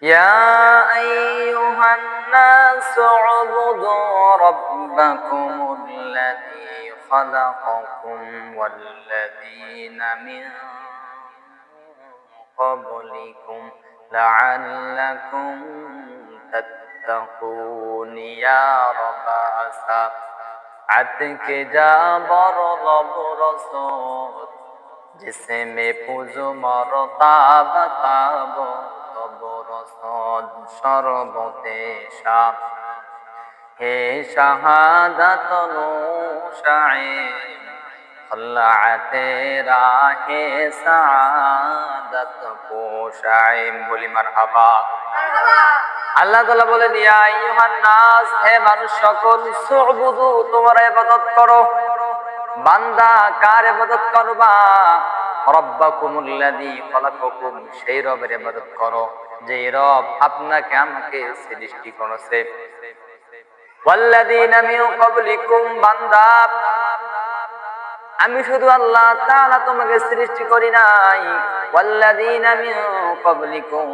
يا أيها الناس اعبدوا ربكم الذي خلقكم والذين من قبلكم لعلكم تتقون يا رب عتك جابر رب رسول जिसमें पूजो मरताब ताब তব রসদ সর্বতে শাহ হে শাহাদাত নুশায়ে খলাআতে রাহে সাআদাত পোশায়ে বলি মারহাবা। আল্লাহ তাআলা বলেন ইয়া আইয়ুহান নাস, হে মানুষ সকল, সুবুদু তোমরা ইবাদত করো। বান্দা কার ইবাদত করবা? রব্বাকুমুল্লাযী খালাকাকুম, সেই রবের ইবাদত করো যে রব আপনাকে আমাকে সৃষ্টি করেছে। ওয়াল্লাযীনা মিন ক্বাবলিকুম, বান্দা আমি শুধু আল্লাহ তাআলা তোমাকে সৃষ্টি করি নাই। ওয়াল্লাযীনা মিন ক্বাবলিকুম,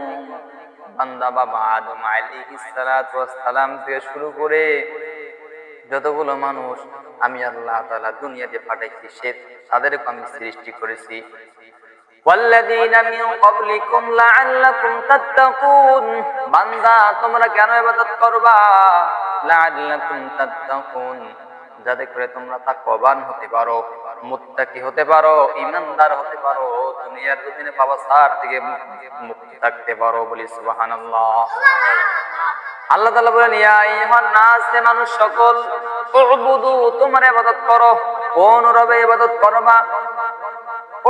বান্দা বাবা আদম আলাইহিস সালাতু ওয়াস সালাম থেকে শুরু করে যতগুলো মানুষ আমি আল্লাহ তাআলা দুনিয়াতে পাঠাইছি সে তাদেরকে আমি সৃষ্টি করেছি। ওয়াল্লাযীনা মিন ক্বাবলিকুম লাআল্লাকুম তাত্তাকুন, বান্দা তোমরা কেন ইবাদত করবা? লাআল্লাকুম তাত্তাকুন, যাতে করে তোমরা তাকওয়াবান হতে পারো, মুত্তাকি হতে পারো, ঈমানদার হতে পারো, দুনিয়ার জমিনে পাপাচার থেকে মুক্তি থাকতে পারো। বলি সুবহানাল্লাহ। আল্লাহ তাআলা বলেন ইয়া আইয়ুহান নাস, হে মানুষ সকল, উবুদু তোমরা ইবাদত করো। কোন রবের ইবাদত করবা?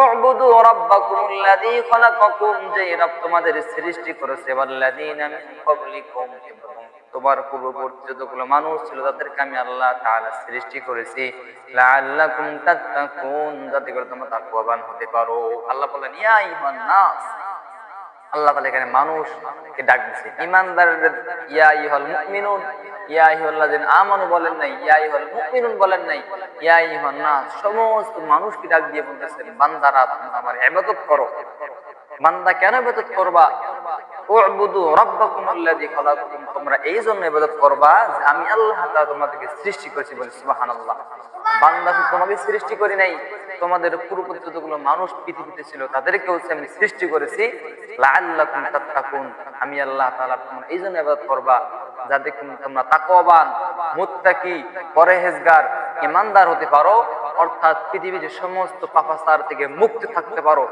উবুদু রাব্বাকুমুল্লাযী খালাকাকুম, যে রব তোমাদের সৃষ্টি করেছে, ওয়াল্লাযীনা মিন ক্বাবলিকুম, তোমার পূর্ববর্তী যতগুলো মানুষ ছিল তাদেরকে আমি আল্লাহ তাআলা সৃষ্টি করেছি। লাআল্লাকুম তাত্তাকুন, যাতে করে তোমরা তাকওয়াবান হতে পারো। আল্লাহ বলেন ইয়া আইয়ুহান নাস, আল্লাহ তাআলা এখানে মানুষকে ডাক দিয়েছে। ঈমানদারদের ইয়া আইয়ুহাল মুমিনুন, ইয়া আইয়ুহাল্লাযিনা আমানু বলেন নাই, ইয়া আইয়ুহাল মুমিনুন বলেন নাই, ইয়া আইয়ুহান নাস, সমস্ত মানুষকে ডাক দিয়ে বলতেছেন বান্দারা তোমরা আমার ইবাদত করো। বান্দা কেন ইবাদত করবা? উবুদু রাব্বাকুমুল্লাযী খালাকাকুম, তোমরা এই জন্য ইবাদত করবা যে আমি আল্লাহ তাআলা তোমাদেরকে সৃষ্টি করেছি। বলি সুবহানাল্লাহ। বান্দা তোমাকে সৃষ্টি করি নাই, তোমাদের পূর্ববর্তী যতগুলো মানুষ পৃথিবীতে ছিল তাদেরকেও আমি সৃষ্টি করেছি। লাআল্লাকুম তাত্তাকুন, আমি আল্লাহ তাআলা তোমরা এই জন্য ইবাদত করবা যাতে তোমরা তাকওয়াবান, মুত্তাকি, পরহেজগার, ঈমানদার হতে পারো, অর্থাৎ পৃথিবীর সমস্ত পাপাচার থেকে মুক্ত থাকতে পারো।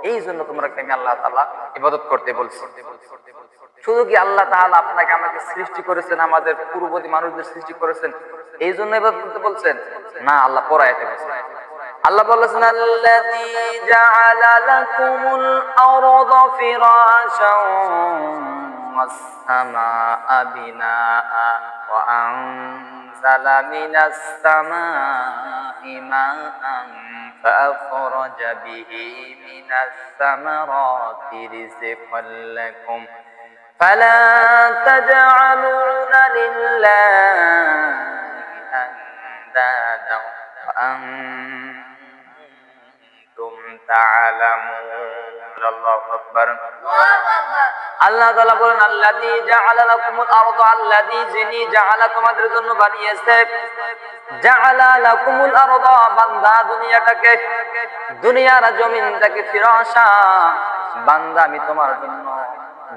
এই জন্য তোমরা আমি আল্লাহ তাআলা ইবাদত করতে বলছি। শুধু কি আল্লাহ তাআলা আপনাকে আমাকে সৃষ্টি করেছেন, আমাদের পূর্ববর্তী মানুষদের সৃষ্টি করেছেন এই জন্য ইবাদত করতে বলছেন? না, আল্লাহ পরে আয়াতে বলেছেন। আল্লাহ বলেছেন আল্লাযী জাআলা লাকুমুল আরদা ফিরাশাও ওয়াস সামাআ বিনাআ ওয়া আনজালা মিনাস সামা'i মাআন ফাআখরাজা বিহি মিনাস সামারাতি রিজকাল লাকুম ফালা তাজআলুনা লিল্লাহি আনদাদা ওয়া আনতুম তা'লামুন। আল্লাহু আকবার। আল্লাহ তাআলা বলেন আল্লাযী জাআলা লাকুমুল আরদা, আল্লাযী যিনি জাআলা তোমাদের জন্য বানিয়েছে, জাআলা লাকুমুল আরদা, বান্দা দুনিয়াটাকে, দুনিয়ার জমিনটাকে, ফিরাশা, বান্দা আমি তোমার জন্য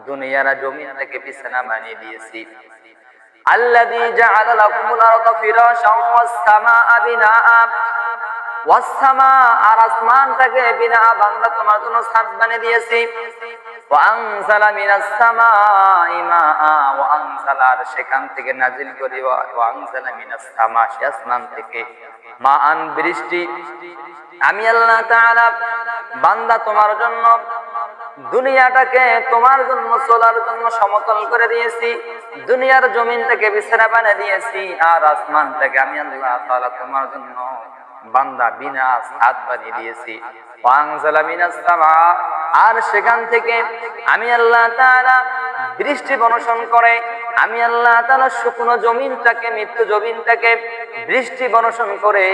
দুনিয়ার জমিনটাকে বিছানা বানিয়ে দিয়েছি। আল্লাযী জাআলা লাকুমুল আরদা ফিরাশা ওয়াস সামাআ বিনাআ, ওয়াস সামা, আর আসমানটাকে বিনা, বান্দা তোমার জন্য ছাদ বানিয়ে দিয়েছি। ওয়া আনজালা মিনাস সামা'i মাআ, ওয়া আনজালা, আর সেখান থেকে নাজিল করি, ওয়া আনজালা মিনাস সামা, সে আসমান থেকে মাআন, বৃষ্টি। আমি আল্লাহ তাআলা বান্দা তোমার জন্য দুনিয়াটাকে তোমার জন্য চলার জন্য সমতল করে দিয়েছি, দুনিয়ার জমিনটাকে বিছানা বানিয়ে দিয়েছি, আর আসমানটাকে আমি আল্লাহ তাআলা তোমার জন্য বান্দা বিনা ছাদ বানিয়ে দিয়েছি। ওয়াংজালা মিনাস সামা, আর সেখান থেকে আমি আল্লাহ তাআলা বৃষ্টি বর্ষণ করে আমি আল্লাহ তাআলা শুকনো জমিনটাকে, মৃত্যু জমিনটাকে বৃষ্টি বর্ষণ করে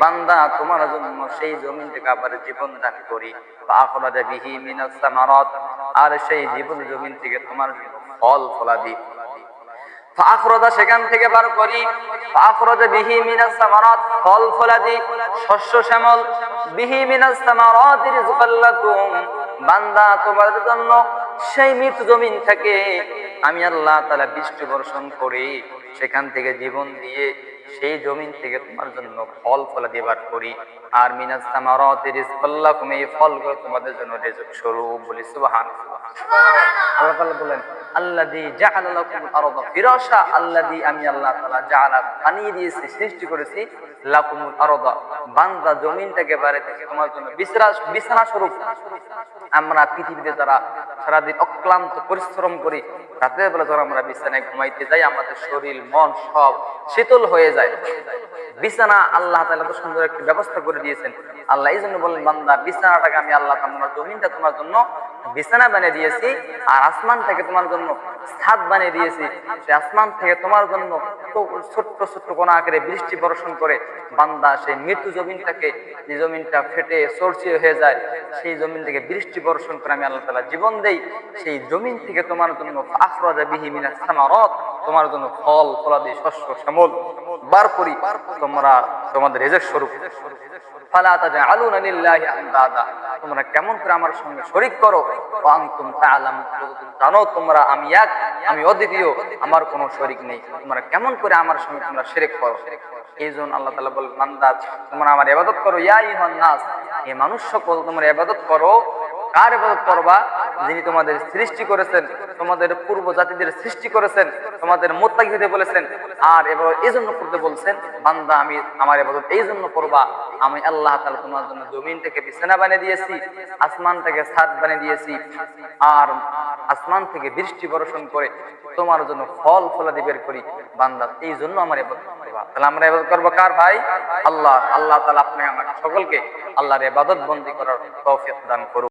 বান্দা তোমার জন্য সেই জমিন থেকে আবার জীবন দান করি। ফাখরাজা বিহি মিনাস সামারাত, আর সেই জীবন জমিন থেকে তোমার জন্য ফল ফলাদি ফাখরাজা সেখান থেকে বার করি। ফাখরাজা বিহি মিনাস সামারাত, ফল ফলাদি, শস্য শ্যামল, বিহি মিনাস সামারাত রিজকাল লাকুম, বান্দা তোমার জন্য সেই মৃত জমিন থেকে আমি আল্লাহ তাআলা বৃষ্টি বর্ষণ করি, সেখান থেকে জীবন দিয়ে সেই জমিন থেকে তোমার জন্য ফল ফলাদি বার করি। আর মিনাস সামারাত রিজকাল লাকুম, এই ফলগুলো তোমাদের জন্য রিজক স্বরূপ। বলি সুবহানাল্লাহ। আল্লাহ তাআলা বলেন আল্লাযী জাআলা লাকুমুল আরদা ফিরাশা, আল্লাযী আমি আল্লাহ তাআলা জাআলা বানিয়ে দিয়েছি, সৃষ্টি করেছি, লাকুমুল আরদা বান্দা জমিনটাকে বাড়িতে তোমার জন্য বিছানা স্বরূপ। আমরা পৃথিবীতে যারা সারাদিন অক্লান্ত পরিশ্রম করি, রাতের বেলা যখন আমরা বিছানায় ঘুমাইতে যাই আমাদের শরীর মন সব শীতল হয়ে যায়। বিছানা আল্লাহ তাআলা তো সুন্দর একটি ব্যবস্থা করে দিয়েছেন। আল্লাহ এই জন্য বলেন বান্দা বিছানাটাকে আমি আল্লাহ তোমার জমিনটা তোমার জন্য বিছানা বানিয়ে দিয়েছি, আর আসমান থেকে তোমার জন্য ছাদ বানিয়ে দিয়েছি। সেই আসমান থেকে তোমার জন্য ছোট্ট ছোট্ট কোনা আকারে বৃষ্টি বর্ষণ করে বান্দা সেই মৃত্যু জমিনটাকে, যে জমিনটা ফেটে সরষে হয়ে যায়, সেই জমিন থেকে বৃষ্টি বর্ষণ করে আমি আল্লাহ তাআলা জীবন দেই। সেই জমিন থেকে তোমার জন্য আখরাজা বিহি মিনাস সামারাত, তোমার জন্য ফল ফলাদি, শস্য শ্যামল বার করি তোমরা তোমাদের রিজক স্বরূপ। ফালা তাজআলুনা লিল্লাহি আনদাদা, তোমরা কেমন করে আমার সঙ্গে শরীক করো। ওয়া আনতুম তাআলামুন, জানো তোমরা আমি এক, আমি অদ্বিতীয়, আমার কোনো শরীক নেই, তোমরা কেমন করে আমার সঙ্গে তোমরা শিরক করো। এই জন্য আল্লাহ তাআলা বলেন বান্দা তোমরা আমার ইবাদত করো। ইয়া আইয়ুহান নাস, হে মানুষ সকল তোমরা ইবাদত করো। কার ইবাদত করবা? যিনি তোমাদের সৃষ্টি করেছেন, তোমাদের পূর্ব জাতিদের সৃষ্টি করেছেন, তোমাদের মুত্তাকি হতে বলেছেন। আর এবার এই জন্য করতে বলছেন বান্দা আমি আমার ইবাদত এই জন্য করবা, আমি আল্লাহ তাআলা তোমার জন্য জমিন থেকে বিছানা বানিয়ে দিয়েছি, আসমান থেকে ছাদ বানিয়ে দিয়েছি, আর আসমান থেকে বৃষ্টি বর্ষণ করে তোমার জন্য ফল ফলাদি বের করি। বান্দা এই জন্য আমার ইবাদত করবা। তাহলে আমরা ইবাদত করবো কার ভাই? আল্লাহ। আল্লাহ তাআলা আপনি আমাদের সকলকে আল্লাহর ইবাদত বন্দী করার তৌফিক দান করুন।